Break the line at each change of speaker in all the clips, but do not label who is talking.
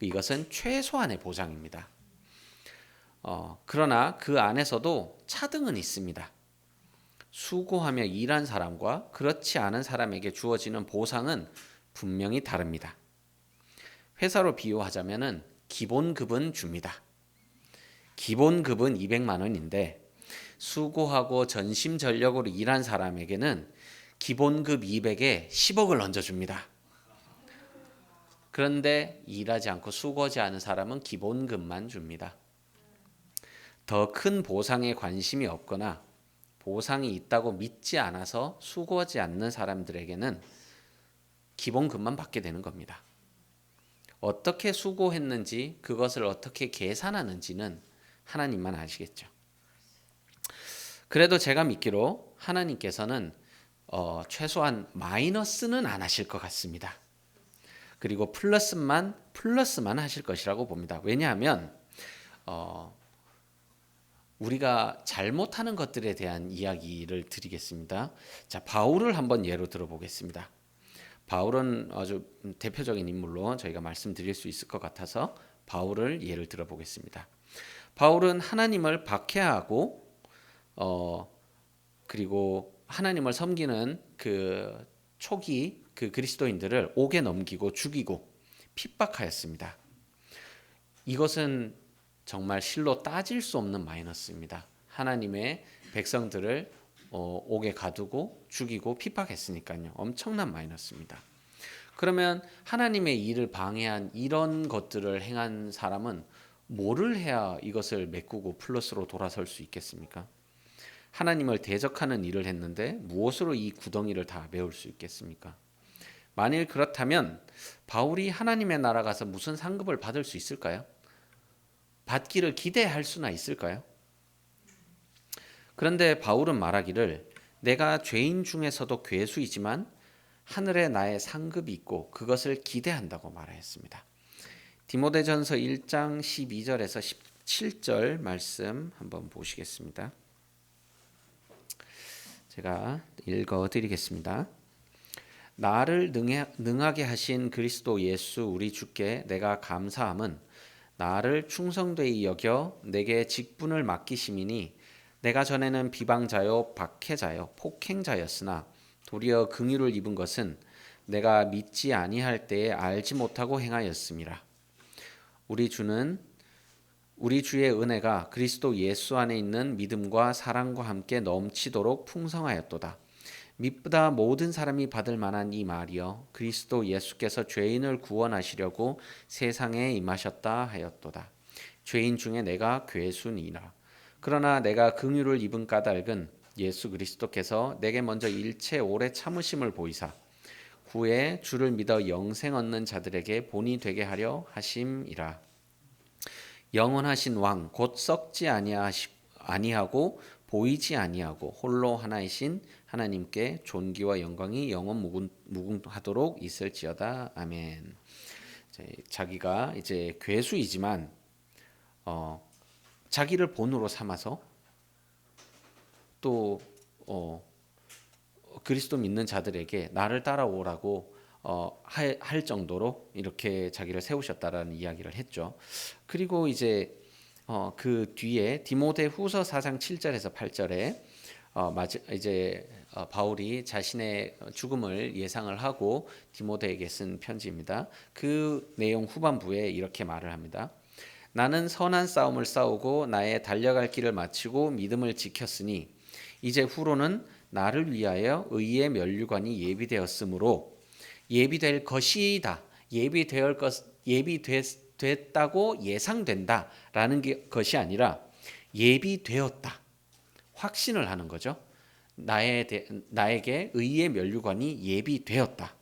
이것은 최소한의 보상입니다. 그러나 그 안에서도 차등은 있습니다. 수고하며 일한 사람과 그렇지 않은 사람에게 주어지는 보상은 분명히 다릅니다. 회사로 비유하자면 기본급은 줍니다. 기본급은 200만 원인데 수고하고 전심전력으로 일한 사람에게는 기본급 200에 10억을 얹어줍니다. 그런데 일하지 않고 수고하지 않은 사람은 기본급만 줍니다. 더 큰 보상에 관심이 없거나 보상이 있다고 믿지 않아서 수고하지 않는 사람들에게는 기본급만 받게 되는 겁니다. 어떻게 수고했는지 그것을 어떻게 계산하는지는 하나님만 아시겠죠. 그래도 제가 믿기로 하나님께서는 최소한 마이너스는 안 하실 것 같습니다. 그리고 플러스만 하실 것이라고 봅니다. 왜냐하면 우리가 잘못하는 것들에 대한 이야기를 드리겠습니다. 자, 바울을 한번 예로 들어보겠습니다. 바울은 아주 대표적인 인물로 저희가 말씀드릴 수 있을 것 같아서 바울을 예를 들어보겠습니다. 바울은 하나님을 박해하고 그리고 하나님을 섬기는 그 초기 그 그리스도인들을 옥에 넘기고 죽이고 핍박하였습니다. 이것은 정말 실로 따질 수 없는 마이너스입니다. 하나님의 백성들을 옥에 가두고 죽이고 핍박했으니까요. 엄청난 마이너스입니다. 그러면 하나님의 일을 방해한 이런 것들을 행한 사람은 뭐를 해야 이것을 메꾸고 플러스로 돌아설 수 있겠습니까? 하나님을 대적하는 일을 했는데 무엇으로 이 구덩이를 다 메울 수 있겠습니까? 만일 그렇다면 바울이 하나님의 나라 가서 무슨 상급을 받을 수 있을까요? 받기를 기대할 수나 있을까요? 그런데 바울은 말하기를 내가 죄인 중에서도 괴수이지만 하늘에 나의 상급이 있고 그것을 기대한다고 말하였습니다. 디모데전서 1장 12절에서 17절 말씀 한번 보시겠습니다. 제가 읽어드리겠습니다. 나를 능하게 하신 그리스도 예수 우리 주께 내가 감사함은 나를 충성되이 여겨 내게 직분을 맡기심이니 내가 전에는 비방자요 박해자요 폭행자였으나 도리어 긍휼을 입은 것은 내가 믿지 아니할 때에 알지 못하고 행하였음이라. 우리 주의 은혜가 그리스도 예수 안에 있는 믿음과 사랑과 함께 넘치도록 풍성하였도다. 믿보다 모든 사람이 받을 만한 이 말이여 그리스도 예수께서 죄인을 구원하시려고 세상에 임하셨다 하였도다. 죄인 중에 내가 괴순이라. 그러나 내가 긍휼을 입은 까닭은 예수 그리스도께서 내게 먼저 일체 오래 참으심을 보이사 후에 주를 믿어 영생 얻는 자들에게 본이 되게 하려 하심이라. 영원하신 왕 곧 썩지 아니하고 보이지 아니하고 홀로 하나이신 하나님께 존귀와 영광이 영원 무궁하도록 있을지어다. 아멘. 자기가 이제 괴수이지만 자기를 본으로 삼아서 또 그리스도 믿는 자들에게 나를 따라오라고 할 정도로 이렇게 자기를 세우셨다라는 이야기를 했죠. 그리고 이제 그 뒤에 디모데후서 4장 7절에서 8절에 이제 바울이 자신의 죽음을 예상을 하고 디모데에게 쓴 편지입니다. 그 내용 후반부에 이렇게 말을 합니다. 나는 선한 싸움을 싸우고 나의 달려갈 길을 마치고 믿음을 지켰으니 이제 후로는 나를 위하여 의의 면류관이 예비되었으므로 예비될 것이다. 예비됐다고 예상된다라는 것이 아니라 예비되었다. 확신을 하는 거죠. 나에게 의의 면류관이 예비되었다.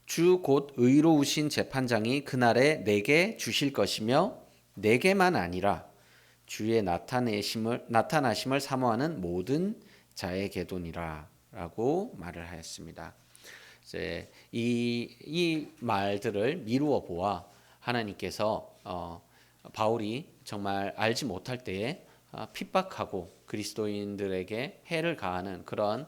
주 곧 의로우신 재판장이 그날에 내게 주실 것이며 내게만 아니라 주의 나타나심을 사모하는 모든 자에게도니라 라고 말을 하였습니다. 이제 이 말들을 미루어 보아 하나님께서 바울이 정말 알지 못할 때에 핍박하고 그리스도인들에게 해를 가하는 그런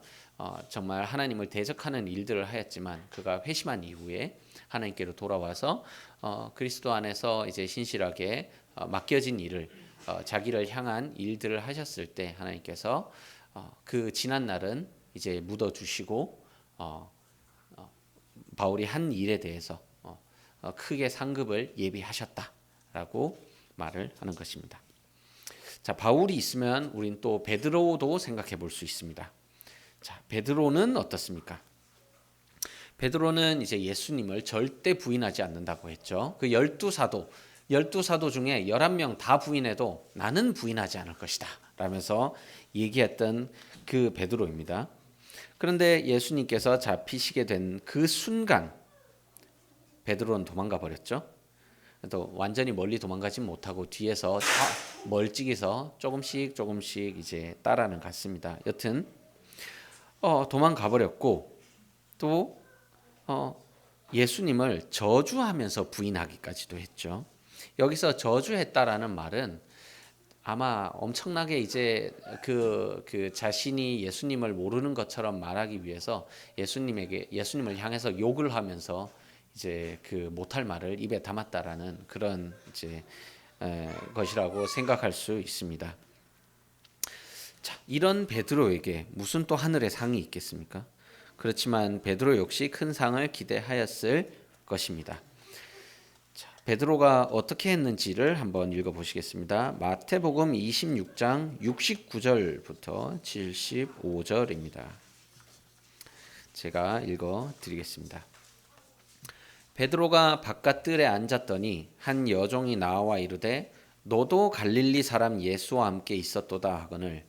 정말 하나님을 대적하는 일들을 하였지만 그가 회심한 이후에 하나님께로 돌아와서 그리스도 안에서 이제 신실하게 맡겨진 일을 자기를 향한 일들을 하셨을 때 하나님께서 그 지난 날은 이제 묻어 주시고 바울이 한 일에 대해서 크게 상급을 예비하셨다라고 말을 하는 것입니다. 자, 바울이 있으면 우린 또 베드로도 생각해 볼 수 있습니다. 자, 베드로는 어떻습니까? 베드로는 이제 예수님을 절대 부인하지 않는다고 했죠. 그 12사도 중에 11명 다 부인해도 나는 부인하지 않을 것이다 라면서 얘기했던 그 베드로입니다. 그런데 예수님께서 잡히시게 된 그 순간 베드로는 도망가 버렸죠. 또 완전히 멀리 도망가진 못하고 뒤에서 멀찍이서 조금씩 이제 따라는 갔습니다. 여튼 도망가 버렸고 또 예수님을 저주하면서 부인하기까지도 했죠. 여기서 저주했다라는 말은 아마 엄청나게 이제 그 자신이 예수님을 모르는 것처럼 말하기 위해서 예수님을 향해서 욕을 하면서 이제 그 못할 말을 입에 담았다라는 그런 이제 것이라고 생각할 수 있습니다. 자, 이런 베드로에게 무슨 또 하늘의 상이 있겠습니까? 그렇지만 베드로 역시 큰 상을 기대하였을 것입니다. 자, 베드로가 어떻게 했는지를 한번 읽어보시겠습니다. 마태복음 26장 69절부터 75절입니다. 제가 읽어드리겠습니다. 베드로가 바깥뜰에 앉았더니 한 여종이 나와 이르되 너도 갈릴리 사람 예수와 함께 있었도다 하거늘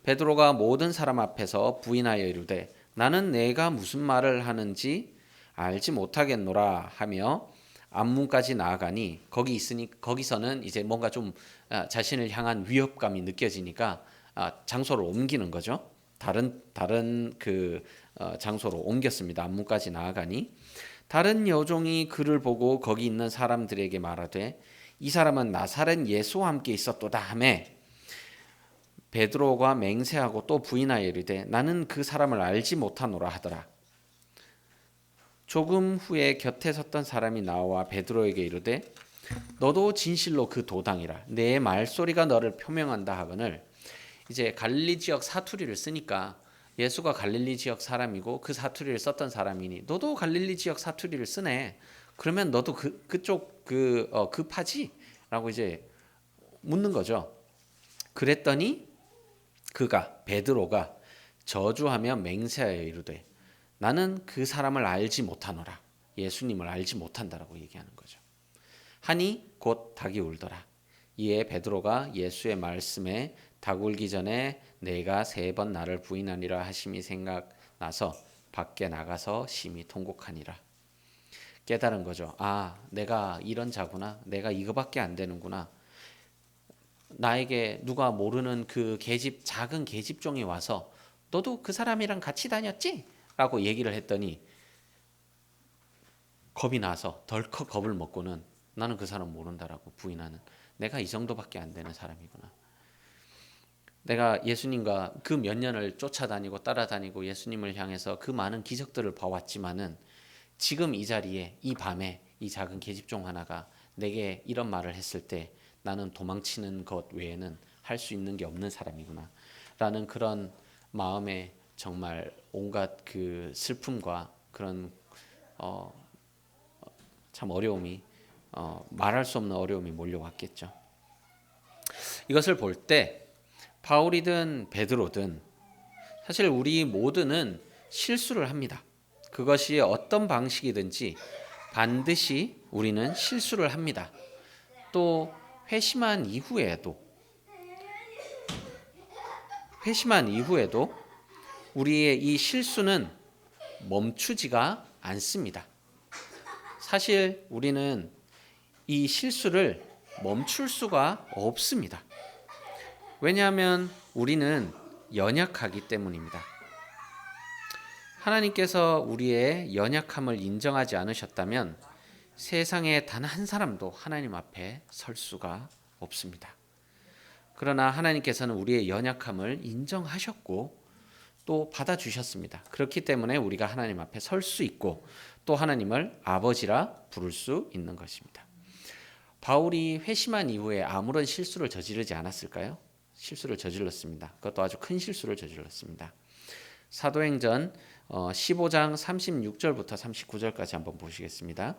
베드로가 모든 사람 앞에서 부인하여 이르되 나는 내가 무슨 말을 하는지 알지 못하겠노라 하며 앞문까지 나아가니 거기서는 이제 뭔가 좀 자신을 향한 위협감이 느껴지니까 장소를 옮기는 거죠. 다른 그 장소로 옮겼습니다. 앞문까지 나아가니 다른 여종이 그를 보고 거기 있는 사람들에게 말하되 이 사람은 나사렛 예수와 함께 있었도다 하며 베드로가 맹세하고 또 부인하여 이르되 나는 그 사람을 알지 못하노라 하더라. 조금 후에 곁에 섰던 사람이 나와 베드로에게 이르되 너도 진실로 그 도당이라 내 말소리가 너를 표명한다 하거늘 이제 갈릴리 지역 사투리를 쓰니까 예수가 갈릴리 지역 사람이고 그 사투리를 썼던 사람이니 너도 갈릴리 지역 사투리를 쓰네. 그러면 너도 그쪽 급하지? 라고 이제 묻는 거죠. 그랬더니 베드로가 저주하며 맹세하여 이르되 나는 그 사람을 알지 못하노라. 예수님을 알지 못한다라고 얘기하는 거죠. 하니 곧 닭이 울더라. 이에 베드로가 예수의 말씀에 닭 울기 전에 내가 3번 나를 부인하니라 하심이 생각나서 밖에 나가서 심히 통곡하니라. 깨달은 거죠. 내가 이런 자구나. 내가 이거밖에 안 되는구나. 나에게 누가 모르는 그 작은 계집종이 와서 너도 그 사람이랑 같이 다녔지? 라고 얘기를 했더니 겁이 나서 덜컥 겁을 먹고는 나는 그 사람 모른다라고 부인하는 내가 이 정도밖에 안 되는 사람이구나. 내가 예수님과 그 몇 년을 쫓아다니고 따라다니고 예수님을 향해서 그 많은 기적들을 봐왔지만은 지금 이 자리에 이 밤에 이 작은 계집종 하나가 내게 이런 말을 했을 때 나는 도망치는 것 외에는 할 수 있는 게 없는 사람이구나 라는 그런 마음에 정말 온갖 그 슬픔과 그런 참 어려움이 말할 수 없는 어려움이 몰려왔겠죠. 이것을 볼 때 바울이든 베드로든 사실 우리 모두는 실수를 합니다. 그것이 어떤 방식이든지 반드시 우리는 실수를 합니다. 또 회심한 이후에도 우리의 이 실수는 멈추지가 않습니다. 사실 우리는 이 실수를 멈출 수가 없습니다. 왜냐하면 우리는 연약하기 때문입니다. 하나님께서 우리의 연약함을 인정하지 않으셨다면 세상에 단 한 사람도 하나님 앞에 설 수가 없습니다. 그러나 하나님께서는 우리의 연약함을 인정하셨고 또 받아주셨습니다. 그렇기 때문에 우리가 하나님 앞에 설 수 있고 또 하나님을 아버지라 부를 수 있는 것입니다. 바울이 회심한 이후에 아무런 실수를 저지르지 않았을까요? 실수를 저질렀습니다. 그것도 아주 큰 실수를 저질렀습니다. 사도행전 15장 36절부터 39절까지 한번 보시겠습니다.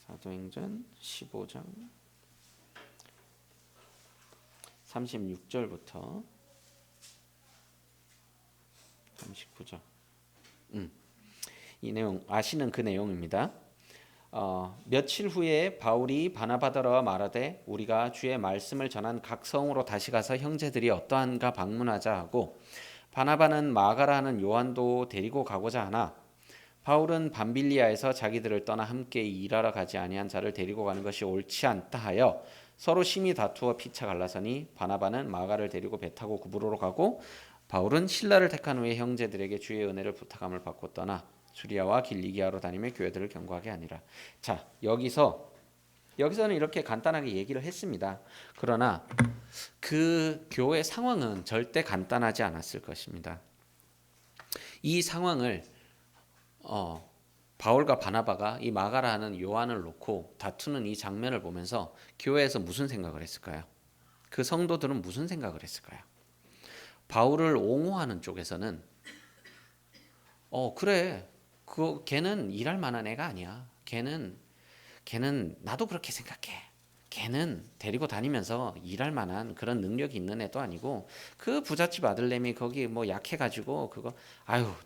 사도행전 15장 36절부터 39절. 이 내용 아시는 그 내용입니다. 며칠 후에 바울이 바나바더러 말하되 우리가 주의 말씀을 전한 각 성으로 다시 가서 형제들이 어떠한가 방문하자 하고 바나바는 마가라 하는 요한도 데리고 가고자 하나 바울은 밤빌리아에서 자기들을 떠나 함께 일하러 가지 아니한 자를 데리고 가는 것이 옳지 않다 하여 서로 심히 다투어 피차 갈라서니 바나바는 마가를 데리고 배 타고 구브로로 가고 바울은 실라를 택한 후에 형제들에게 주의 은혜를 부탁함을 받고 떠나 수리아와 길리기아로 다니며 교회들을 경고하게 하니라. 자, 여기서는 이렇게 간단하게 얘기를 했습니다. 그러나 그 교회 상황은 절대 간단하지 않았을 것입니다. 이 상황을 바울과 바나바가 이 마가라 하는 요한을 놓고 다투는 이 장면을 보면서 교회에서 무슨 생각을 했을까요? 그 성도들은 무슨 생각을 했을까요? 바울을 옹호하는 쪽에서는 그래, 걔는 일할 만한 애가 아니야. 걔는 나도 그렇게 생각해. 걔는 데리고 다니면서 일할 만한 그런 능력이 있는 애도 아니고 그 부잣집 아들내미 거기 뭐 약해가지고 그거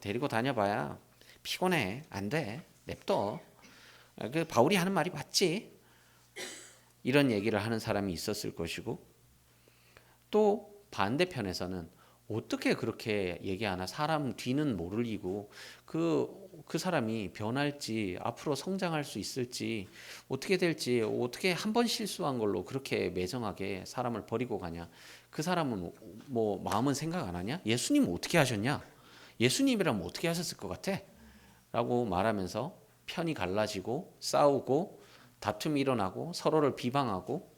데리고 다녀봐야 피곤해. 안 돼. 냅둬. 그 바울이 하는 말이 맞지. 이런 얘기를 하는 사람이 있었을 것이고 또 반대편에서는 어떻게 그렇게 얘기하나 사람 뒤는 모르고 그 사람이 변할지 앞으로 성장할 수 있을지 어떻게 될지 어떻게 한 번 실수한 걸로 그렇게 매정하게 사람을 버리고 가냐. 그 사람은 뭐 마음은 생각 안 하냐. 예수님은 어떻게 하셨냐. 예수님이라면 어떻게 하셨을 것 같아 라고 말하면서 편이 갈라지고 싸우고 다툼이 일어나고 서로를 비방하고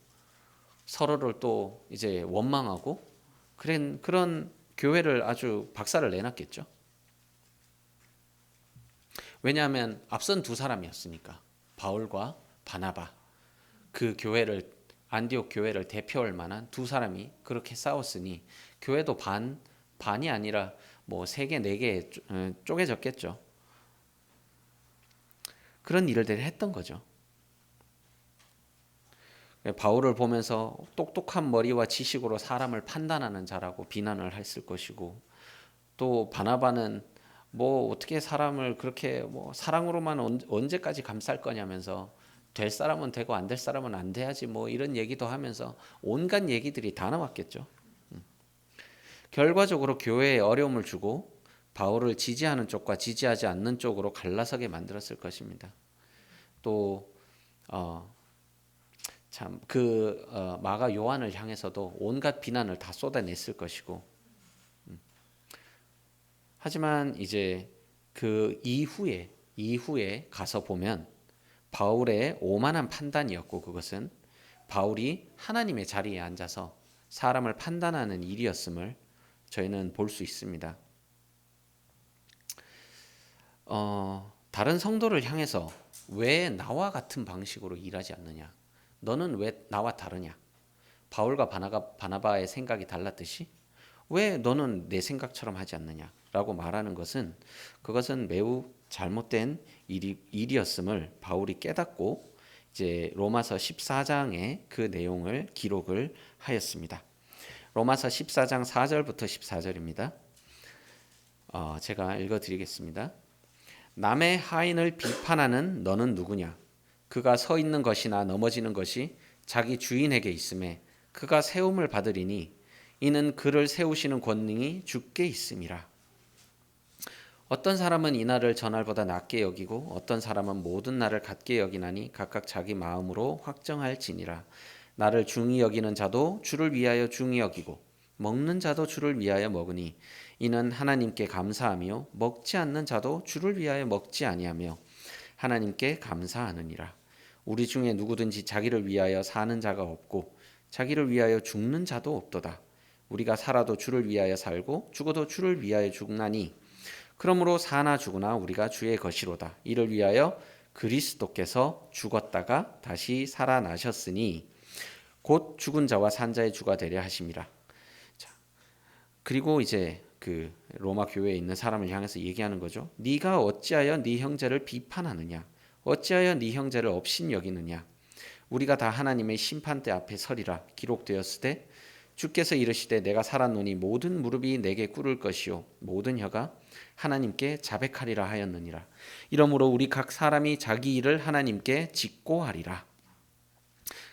서로를 또 이제 원망하고 그런 교회를 아주 박살을 내놨겠죠. 왜냐하면 앞선 두 사람이었으니까 바울과 바나바 그 교회를 안디옥 교회를 대표할 만한 두 사람이 그렇게 싸웠으니 교회도 반이 아니라 뭐 3개, 4개 쪼개졌겠죠. 그런 일들을 했던 거죠. 바울을 보면서 똑똑한 머리와 지식으로 사람을 판단하는 자라고 비난을 했을 것이고 또 바나바는 뭐 어떻게 사람을 그렇게 뭐 사랑으로만 언제까지 감쌀 거냐면서 될 사람은 되고 안 될 사람은 안 돼야지 뭐 이런 얘기도 하면서 온갖 얘기들이 다 나왔겠죠. 결과적으로 교회에 어려움을 주고 바울을 지지하는 쪽과 지지하지 않는 쪽으로 갈라서게 만들었을 것입니다. 또 마가 요한을 향해서도 온갖 비난을 다 쏟아냈을 것이고 하지만 이제 그 이후에 가서 보면 바울의 오만한 판단이었고 그것은 바울이 하나님의 자리에 앉아서 사람을 판단하는 일이었음을 저희는 볼 수 있습니다. 다른 성도를 향해서 왜 나와 같은 방식으로 일하지 않느냐? 너는 왜 나와 다르냐? 바울과 바나바의 생각이 달랐듯이 왜 너는 내 생각처럼 하지 않느냐? 라고 말하는 것은 그것은 매우 잘못된 일이었음을 바울이 깨닫고 이제 로마서 14장에 그 내용을 기록을 하였습니다. 로마서 14장 4절부터 14절입니다. 제가 읽어드리겠습니다. 남의 하인을 비판하는 너는 누구냐? 그가 서 있는 것이나 넘어지는 것이 자기 주인에게 있음에 그가 세움을 받으리니 이는 그를 세우시는 권능이 주께 있음이라. 어떤 사람은 이날을 전날보다 낮게 여기고 어떤 사람은 모든 날을 같게 여기나니 각각 자기 마음으로 확정할지니라. 나를 중히 여기는 자도 주를 위하여 중히 여기고 먹는 자도 주를 위하여 먹으니 이는 하나님께 감사하며 먹지 않는 자도 주를 위하여 먹지 아니하며 하나님께 감사하느니라. 우리 중에 누구든지 자기를 위하여 사는 자가 없고 자기를 위하여 죽는 자도 없도다. 우리가 살아도 주를 위하여 살고 죽어도 주를 위하여 죽나니 그러므로 사나 죽으나 우리가 주의 것이로다. 이를 위하여 그리스도께서 죽었다가 다시 살아나셨으니 곧 죽은 자와 산 자의 주가 되려 하심이라. 자, 그리고 이제 그 로마 교회에 있는 사람을 향해서 얘기하는 거죠. 네가 어찌하여 네 형제를 비판하느냐? 어찌하여 네 형제를 업신 여기느냐? 우리가 다 하나님의 심판대 앞에 서리라. 기록되었으되 주께서 이르시되 내가 살았노니 모든 무릎이 내게 꿇을 것이요 모든 혀가 하나님께 자백하리라 하였느니라. 이러므로 우리 각 사람이 자기 일을 하나님께 직고하리라.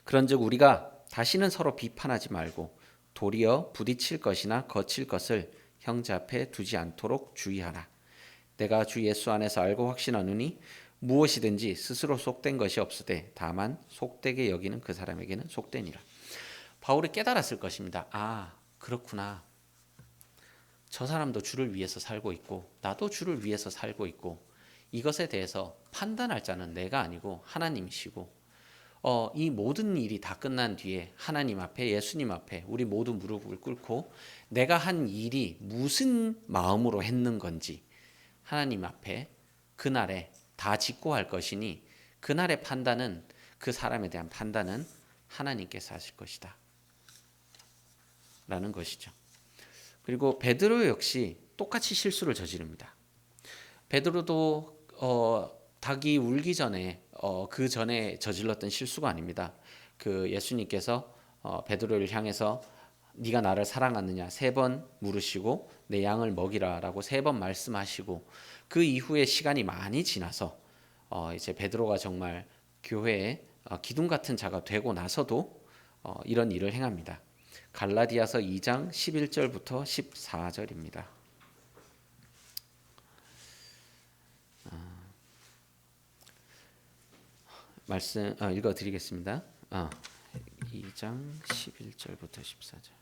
그런즉 우리가 다시는 서로 비판하지 말고 도리어 부딪힐 것이나 거칠 것을 형제 앞에 두지 않도록 주의하라. 내가 주 예수 안에서 알고 확신하노니 무엇이든지 스스로 속된 것이 없으되 다만 속되게 여기는 그 사람에게는 속되니라. 바울이 깨달았을 것입니다. 아, 그렇구나. 저 사람도 주를 위해서 살고 있고 나도 주를 위해서 살고 있고 이것에 대해서 판단할 자는 내가 아니고 하나님이시고 이 모든 일이 다 끝난 뒤에 하나님 앞에 예수님 앞에 우리 모두 무릎을 꿇고 내가 한 일이 무슨 마음으로 했는 건지 하나님 앞에 그날에 다 직고할 것이니 그날의 판단은 그 사람에 대한 판단은 하나님께서 하실 것이다 라는 것이죠. 그리고 베드로 역시 똑같이 실수를 저지릅니다. 베드로도 닭이 울기 전에 그 전에 저질렀던 실수가 아닙니다. 그 예수님께서 베드로를 향해서 네가 나를 사랑하느냐 3번 물으시고 내 양을 먹이라라고 3번 말씀하시고 그 이후에 시간이 많이 지나서 이제 베드로가 정말 교회에 기둥 같은 자가 되고 나서도 이런 일을 행합니다. 갈라디아서 2장 11절부터 14절입니다. 말씀 읽어드리겠습니다. 2장 11절부터 14절.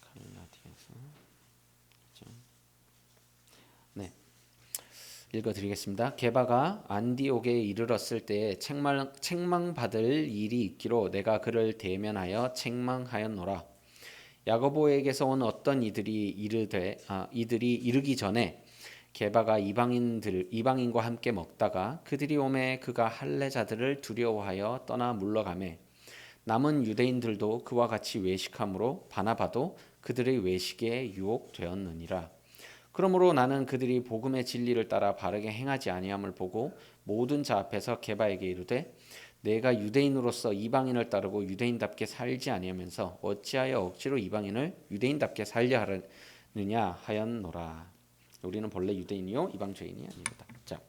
갈라디아서 2장. 네, 읽어드리겠습니다. 게바가 안디옥에 이르렀을 때에 책망받을 일이 있기로 내가 그를 대면하여 책망하였노라. 야고보에게서 온 어떤 이들이 이르기 전에 게바가 이방인과 함께 먹다가 그들이 오매 그가 할례자들을 두려워하여 떠나 물러가매 남은 유대인들도 그와 같이 외식함으로 바나바도 그들의 외식에 유혹되었느니라. 그러므로 나는 그들이 복음의 진리를 따라 바르게 행하지 아니함을 보고 모든 자 앞에서 게바에게 이르되 내가 유대인으로서 이방인을 따르고 유대인답게 살지 아니하면서 어찌하여 억지로 이방인을 유대인답게 살려 하느냐 하였노라. 우리는 본래 유대인이요 이방 죄인이 아닙니다. 자,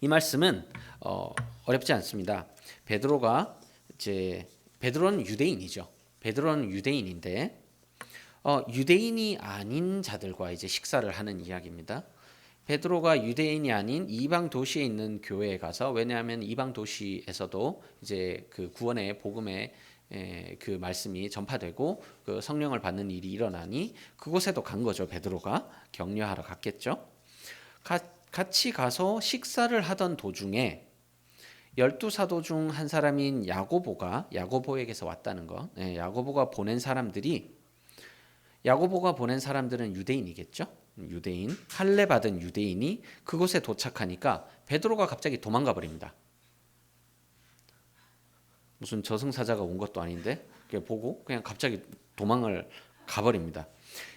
이 말씀은 어렵지 않습니다. 베드로는 유대인이죠. 베드로는 유대인인데 유대인이 아닌 자들과 이제 식사를 하는 이야기입니다. 베드로가 유대인이 아닌 이방 도시에 있는 교회에 가서 왜냐하면 이방 도시에서도 이제 그 구원의 복음의 그 말씀이 전파되고 그 성령을 받는 일이 일어나니 그곳에도 간 거죠. 베드로가 격려하러 갔겠죠. 같이 가서 식사를 하던 도중에 12사도 중 한 사람인 야고보에게서 왔다는 거. 야고보가 보낸 사람들은 유대인이겠죠. 유대인, 할례 받은 유대인이 그곳에 도착하니까 베드로가 갑자기 도망가 버립니다. 무슨 저승사자가 온 것도 아닌데 보고 그냥 갑자기 도망을 가버립니다.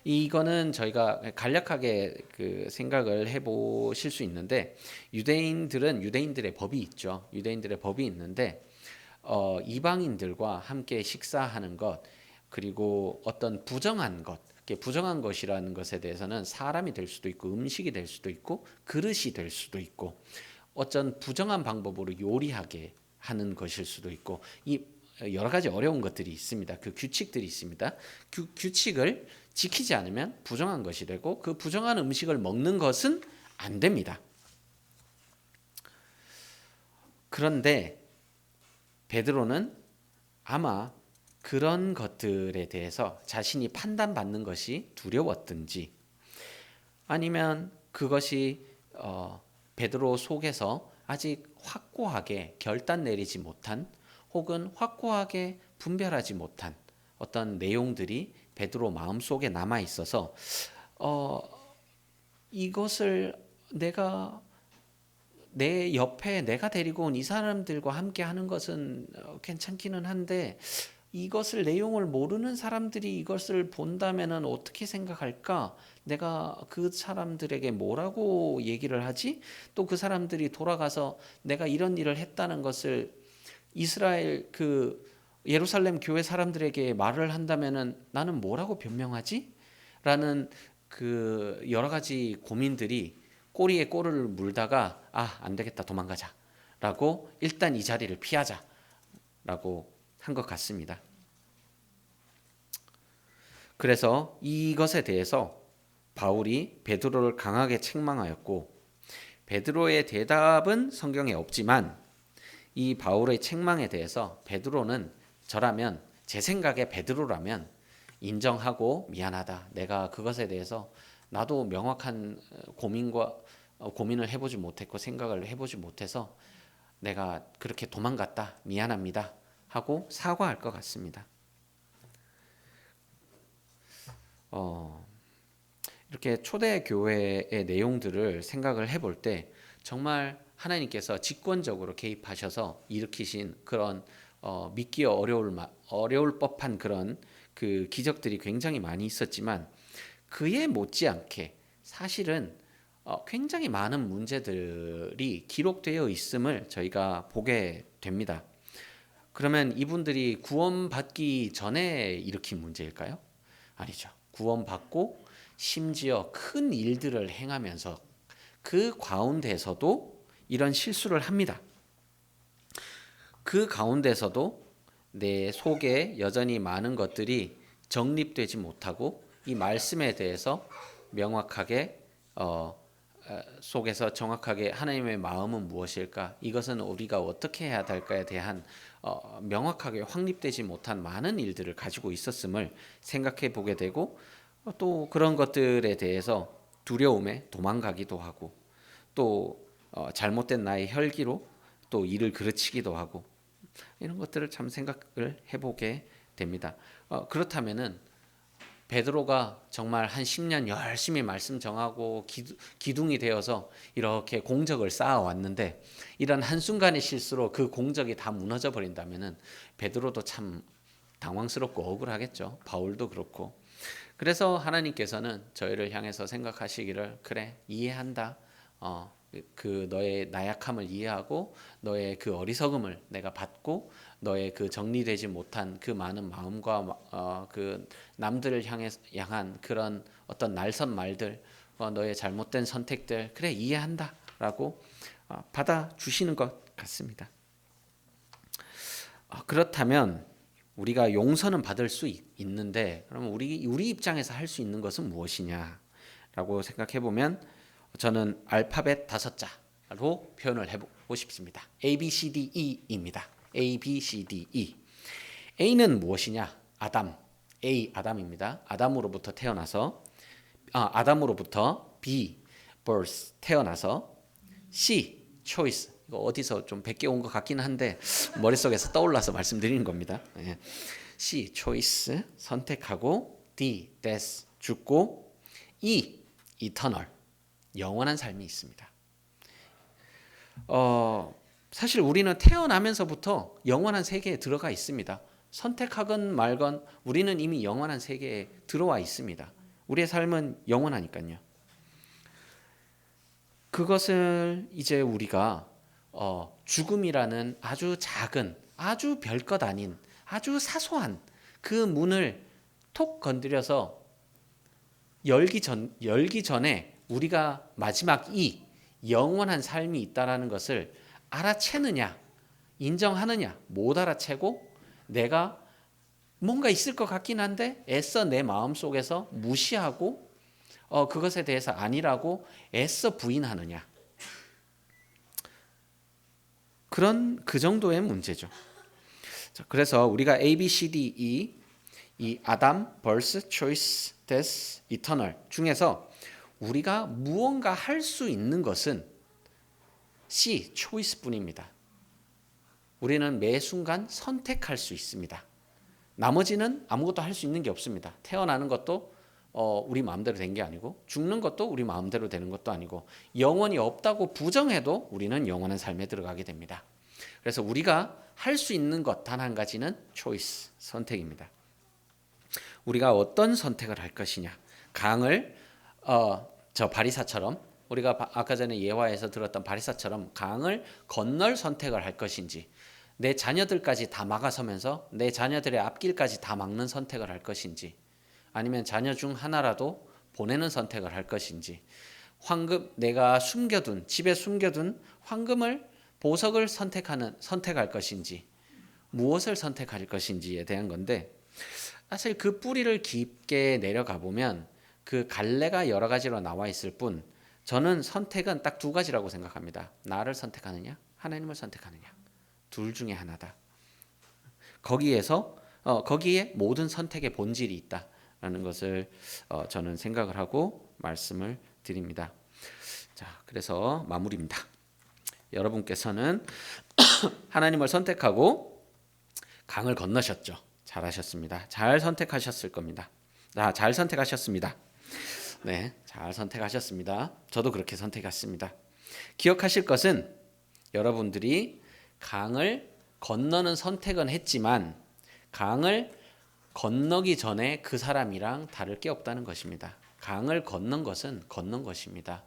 이거는 저희가 간략하게 그 생각을 해보실 수 있는데 유대인들은 유대인들의 법이 있죠. 유대인들의 법이 있는데 이방인들과 함께 식사하는 것 그리고 어떤 부정한 것이라는 것에 대해서는 사람이 될 수도 있고 음식이 될 수도 있고 그릇이 될 수도 있고 어떤 부정한 방법으로 요리하게 하는 것일 수도 있고 이 여러 가지 어려운 것들이 있습니다. 그 규칙들이 있습니다. 규칙을 지키지 않으면 부정한 것이 되고 그 부정한 음식을 먹는 것은 안 됩니다. 그런데 베드로는 아마 그런 것들에 대해서 자신이 판단받는 것이 두려웠든지 아니면 그것이 베드로 속에서 아직 확고하게 결단 내리지 못한 혹은 확고하게 분별하지 못한 어떤 내용들이 베드로 마음속에 남아 있어서 어, 이것을 내가 내 옆에 내가 데리고 온 이 사람들과 함께 하는 것은 괜찮기는 한데 이것을 내용을 모르는 사람들이 이것을 본다면은 어떻게 생각할까? 내가 그 사람들에게 뭐라고 얘기를 하지? 또 그 사람들이 돌아가서 내가 이런 일을 했다는 것을 이스라엘 그 예루살렘 교회 사람들에게 말을 한다면은 나는 뭐라고 변명하지? 라는 그 여러 가지 고민들이 꼬리에 꼬리를 물다가 안 되겠다 도망가자 라고 일단 이 자리를 피하자 라고 한 것 같습니다. 그래서 이것에 대해서 바울이 베드로를 강하게 책망하였고 베드로의 대답은 성경에 없지만 이 바울의 책망에 대해서 베드로는 저라면 제 생각에 베드로라면 인정하고 미안하다. 내가 그것에 대해서 나도 명확한 고민을 해보지 못했고 생각을 해보지 못해서 내가 그렇게 도망갔다. 미안합니다. 하고 사과할 것 같습니다. 이렇게 초대 교회의 내용들을 생각을 해볼 때 정말 하나님께서 직권적으로 개입하셔서 일으키신 그런 믿기 어려울 법한 그런 그 기적들이 굉장히 많이 있었지만 그에 못지않게 사실은 굉장히 많은 문제들이 기록되어 있음을 저희가 보게 됩니다. 그러면 이분들이 구원받기 전에 일으킨 문제일까요? 아니죠. 구원받고 심지어 큰 일들을 행하면서 그 가운데서도 이런 실수를 합니다. 그 가운데서도 내 속에 여전히 많은 것들이 정립되지 못하고 이 말씀에 대해서 명확하게 속에서 정확하게 하나님의 마음은 무엇일까? 이것은 우리가 어떻게 해야 될까에 대한 명확하게 확립되지 못한 많은 일들을 가지고 있었음을 생각해 보게 되고 또 그런 것들에 대해서 두려움에 도망가기도 하고 또 잘못된 나의 혈기로 또 일을 그르치기도 하고 이런 것들을 참 생각을 해보게 됩니다. 그렇다면은 베드로가 정말 한 10년 열심히 말씀 정하고 기둥이 되어서 이렇게 공적을 쌓아왔는데 이런 한순간의 실수로 그 공적이 다 무너져 버린다면은 베드로도 참 당황스럽고 억울하겠죠. 바울도 그렇고. 그래서 하나님께서는 저희를 향해서 생각하시기를 그래 이해한다. 그 너의 나약함을 이해하고 너의 그 어리석음을 내가 받고 너의 그 정리되지 못한 그 많은 마음과 그 남들을 향한 그런 어떤 날선 말들 너의 잘못된 선택들 그래 이해한다라고 받아주시는 것 같습니다. 그렇다면 우리가 용서는 받을 수 있는데 그러면 우리 입장에서 할 수 있는 것은 무엇이냐라고 생각해 보면 저는 알파벳 5자로 표현을 해보고 싶습니다. A, B, C, D, E입니다. A, B, C, D, E. A는 무엇이냐? 아담. A, 아담입니다. 아담으로부터 태어나서 아담으로부터 B, birth, 태어나서 C, choice. 이거 어디서 좀 베껴온 것 같긴 한데 머릿속에서 떠올라서 말씀드리는 겁니다. C, choice, 선택하고 D, death, 죽고 E, eternal, 영원한 삶이 있습니다. 사실 우리는 태어나면서부터 영원한 세계에 들어가 있습니다. 선택하건 말건 우리는 이미 영원한 세계에 들어와 있습니다. 우리의 삶은 영원하니까요. 그것을 이제 우리가 죽음이라는 아주 작은 아주 별것 아닌 아주 사소한 그 문을 톡 건드려서 열기 전에 우리가 마지막 이 영원한 삶이 있다라는 것을 알아채느냐, 인정하느냐, 못 알아채고 내가 뭔가 있을 것 같긴 한데 애써 내 마음 속에서 무시하고 그것에 대해서 아니라고 애써 부인하느냐. 그 정도의 문제죠. 그래서 우리가 A, B, C, D, E 이 아담, birth, choice, death, eternal 중에서 우리가 무언가 할 수 있는 것은 C. choice뿐입니다. 우리는 매 순간 선택할 수 있습니다. 나머지는 아무것도 할 수 있는 게 없습니다. 태어나는 것도 우리 마음대로 된 게 아니고 죽는 것도 우리 마음대로 되는 것도 아니고 영원히 없다고 부정해도 우리는 영원한 삶에 들어가게 됩니다. 그래서 우리가 할 수 있는 것 단 한 가지는 choice, 선택입니다. 우리가 어떤 선택을 할 것이냐. 강을 저 바리사처럼 우리가 아까 전에 예화에서 들었던 바리사처럼 강을 건널 선택을 할 것인지, 내 자녀들까지 다 막아서면서 내 자녀들의 앞길까지 다 막는 선택을 할 것인지, 아니면 자녀 중 하나라도 보내는 선택을 할 것인지, 내가 집에 숨겨둔 황금을, 보석을 선택할 것인지, 무엇을 선택할 것인지에 대한 건데, 사실 그 뿌리를 깊게 내려가 보면 그 갈래가 여러 가지로 나와 있을 뿐, 저는 선택은 딱 두 가지라고 생각합니다. 나를 선택하느냐, 하나님을 선택하느냐. 둘 중에 하나다. 거기에 모든 선택의 본질이 있다라는 것을 저는 생각을 하고 말씀을 드립니다. 자, 그래서 마무리입니다. 여러분께서는 하나님을 선택하고 강을 건너셨죠. 잘하셨습니다. 잘 선택하셨을 겁니다. 잘 선택하셨습니다. 네, 잘 선택하셨습니다. 저도 그렇게 선택했습니다. 기억하실 것은 여러분들이 강을 건너는 선택은 했지만 강을 건너기 전에 그 사람이랑 다를 게 없다는 것입니다. 강을 건넌 것은 건넌 것입니다.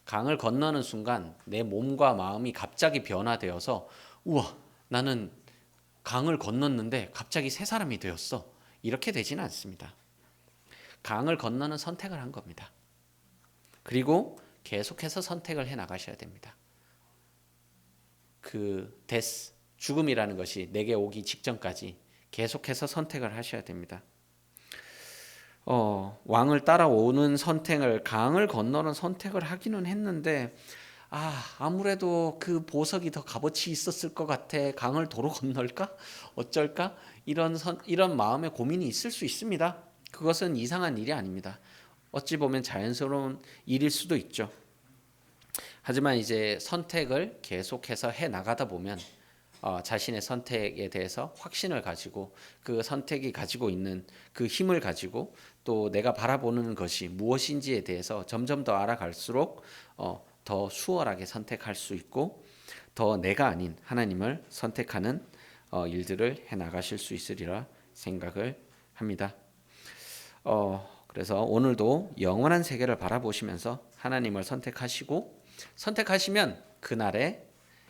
강을 건너는 순간 내 몸과 마음이 갑자기 변화되어서 우와, 나는 강을 건넜는데 갑자기 새 사람이 되었어. 이렇게 되지는 않습니다. 강을 건너는 선택을 한 겁니다. 그리고 계속해서 선택을 해 나가셔야 됩니다. 죽음이라는 것이 내게 오기 직전까지 계속해서 선택을 하셔야 됩니다. 왕을 따라오는 선택을, 강을 건너는 선택을 하기는 했는데 아무래도 그 보석이 더 값어치 있었을 것 같아. 강을 도로 건널까? 어쩔까? 이런 마음의 고민이 있을 수 있습니다. 그것은 이상한 일이 아닙니다. 어찌 보면 자연스러운 일일 수도 있죠. 하지만 이제 선택을 계속해서 해 나가다 보면 자신의 선택에 대해서 확신을 가지고 그 선택이 가지고 있는 그 힘을 가지고 또 내가 바라보는 것이 무엇인지에 대해서 점점 더 알아갈수록 더 수월하게 선택할 수 있고 더 내가 아닌 하나님을 선택하는 일들을 해 나가실 수 있으리라 생각을 합니다. 그래서 오늘도 영원한 세계를 바라보시면서 하나님을 선택하시면 그날의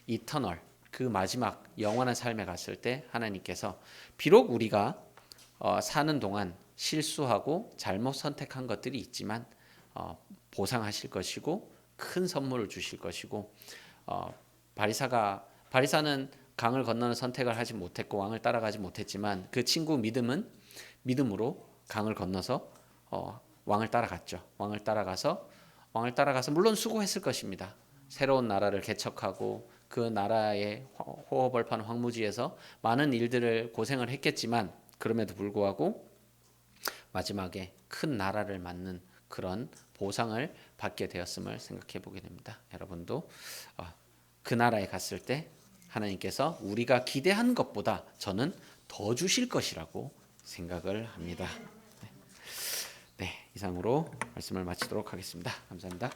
이터널, 그 마지막 영원한 삶에 갔을 때 하나님께서 비록 우리가 사는 동안 실수하고 잘못 선택한 것들이 있지만 보상하실 것이고 큰 선물을 주실 것이고, 바리사는 강을 건너는 선택을 하지 못했고 왕을 따라가지 못했지만 그 친구 믿음으로 강을 건너서 왕을 따라갔죠. 왕을 따라가서 물론 수고했을 것입니다. 새로운 나라를 개척하고 그 나라의 호허벌판 황무지에서 많은 일들을 고생을 했겠지만 그럼에도 불구하고 마지막에 큰 나라를 맡는 그런 보상을 받게 되었음을 생각해 보게 됩니다. 여러분도 그 나라에 갔을 때 하나님께서 우리가 기대한 것보다 저는 더 주실 것이라고 생각을 합니다. 네, 이상으로 말씀을 마치도록 하겠습니다. 감사합니다.